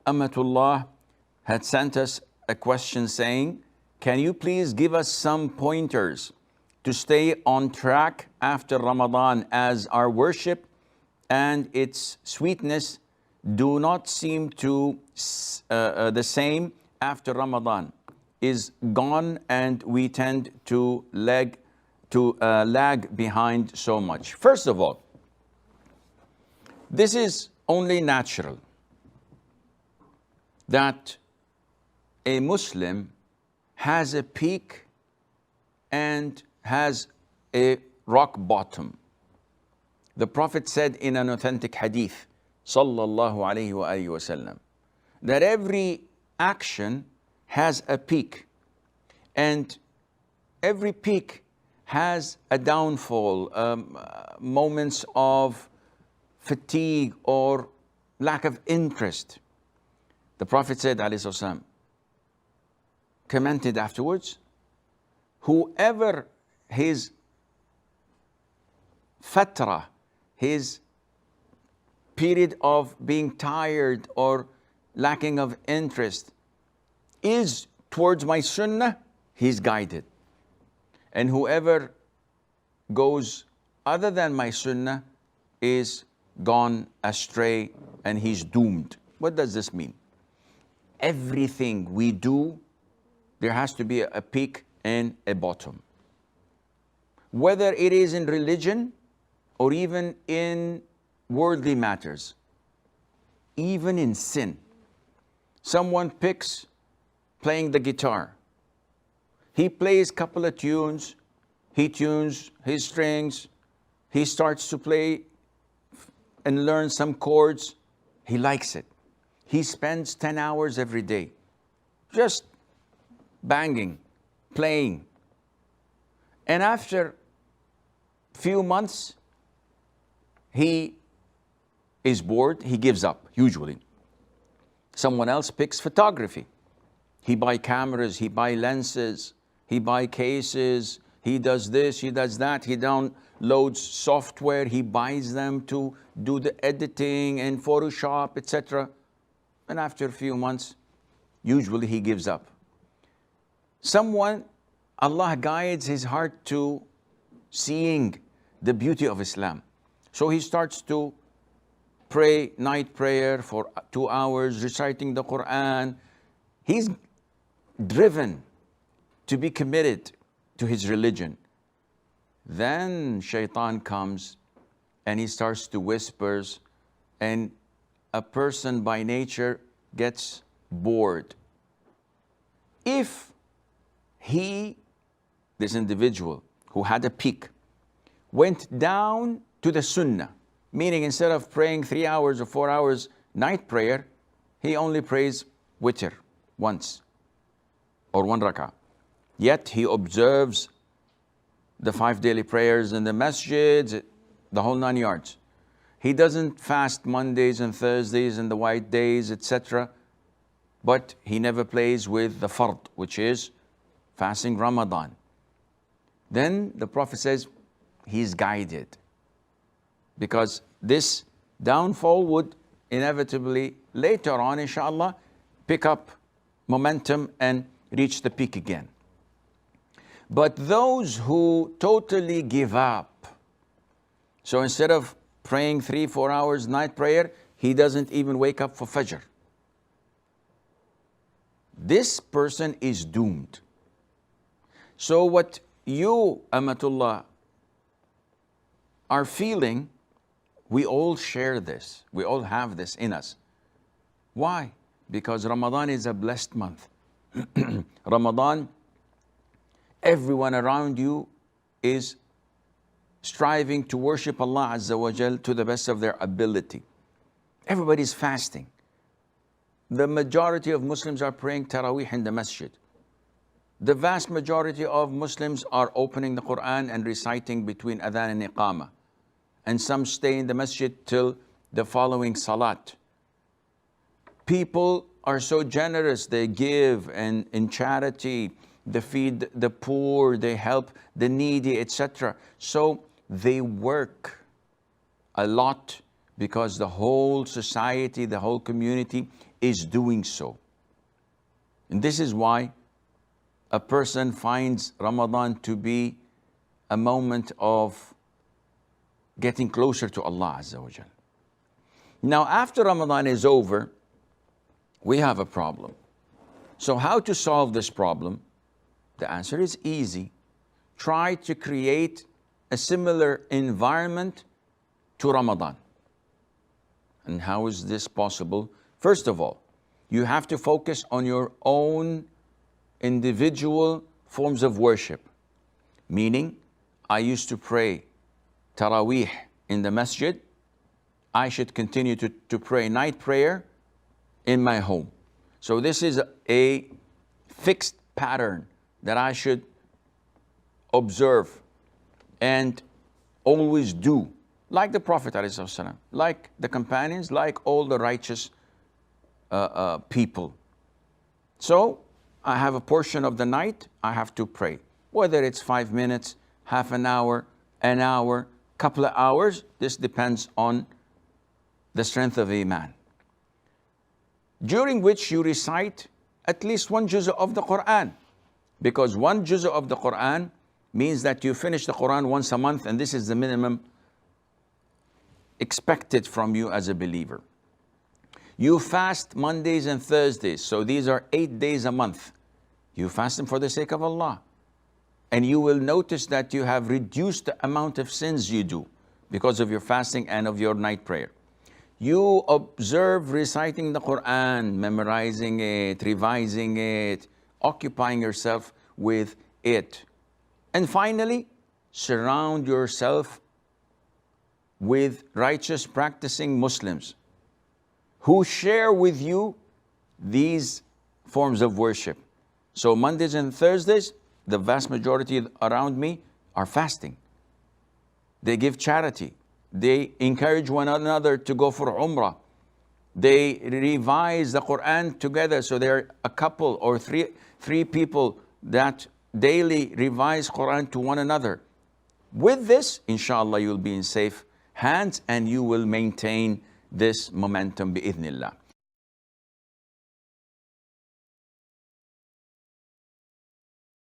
Amatullah had sent us a question saying, can you please give us some pointers to stay on track after Ramadan, as our worship and its sweetness do not seem to the same after Ramadan is gone, and we tend to lag behind so much. First of all, this is only natural that a Muslim has a peak and has a rock bottom. The Prophet said in an authentic hadith, sallallahu alayhi wa alihi wasallam, that every action has a peak, and every peak has a downfall, moments of fatigue or lack of interest. The Prophet said, alayhi wasallam, commented afterwards, whoever his fatra, his period of being tired or lacking of interest is towards my sunnah, he's guided. And whoever goes other than my sunnah is gone astray and he's doomed. What does this mean? Everything we do, there has to be a peak and a bottom. Whether it is in religion or even in worldly matters, even in sin. Someone picks playing the guitar. He plays a couple of tunes, he tunes his strings, he starts to play and learn some chords. He likes it. He spends 10 hours every day just banging, playing. And after few months, he is bored, he gives up, usually. Someone else picks photography. He buys cameras, he buys lenses, he buys cases, he does this, he does that, he downloads software, he buys them to do the editing and Photoshop, etc. And after a few months, usually he gives up. Someone, Allah guides his heart to seeing the beauty of Islam. So he starts to pray night prayer for 2 hours, reciting the Quran. He's driven to be committed to his religion. Then shaitan comes and he starts to whispers, and a person by nature gets bored. If this individual who had a peak, went down to the sunnah, meaning instead of praying 3 hours or 4 hours night prayer, he only prays witr once or 1 rak'ah. Yet he observes the 5 daily prayers in the masjids, the whole 9 yards. He doesn't fast Mondays and Thursdays and the white days, etc. But he never plays with the fard, which is fasting Ramadan. Then the Prophet says he's guided, because this downfall would inevitably later on, inshallah, pick up momentum and reach the peak again. But those who totally give up, so instead of praying 3-4 hours night prayer, he doesn't even wake up for Fajr. This person is doomed. So what you, Amatullah, are feeling, we all share this. We all have this in us. Why? Because Ramadan is a blessed month. Ramadan, everyone around you is striving to worship Allah Azza wa Jal to the best of their ability. Everybody's fasting. The majority of Muslims are praying Taraweeh in the masjid. The vast majority of Muslims are opening the Quran and reciting between adhan and iqamah. And some stay in the masjid till the following salat. People are so generous, they give and in charity, they feed the poor, they help the needy, etc. So they work a lot because the whole society, the whole community is doing so. And this is why a person finds Ramadan to be a moment of getting closer to Allah Azza wa Jal. Now, after Ramadan is over, we have a problem. So how to solve this problem? The answer is easy. Try to create a similar environment to Ramadan. And how is this possible? First of all, you have to focus on your own individual forms of worship. Meaning, I used to pray Taraweeh in the masjid. I should continue to pray night prayer in my home. So this is a fixed pattern that I should observe and always do, like the Prophet ﷺ, like the companions, like all the righteous people. So I have a portion of the night I have to pray, whether it's 5 minutes, half an hour, couple of hours. This depends on the strength of Iman. During which you recite at least one juz of the Quran, because one juz of the Quran means that you finish the Quran once a month, and this is the minimum expected from you as a believer. You fast Mondays and Thursdays, so these are 8 days a month. You fast them for the sake of Allah. And you will notice that you have reduced the amount of sins you do because of your fasting and of your night prayer. You observe reciting the Quran, memorizing it, revising it, occupying yourself with it. And finally, surround yourself with righteous practicing Muslims who share with you these forms of worship. So Mondays and Thursdays, the vast majority around me are fasting. They give charity. They encourage one another to go for Umrah. They revise the Quran together. So there are a couple or three people that daily revise Quran to one another. With this, inshallah, you'll be in safe hands and you will maintain this momentum bi'idhnillah.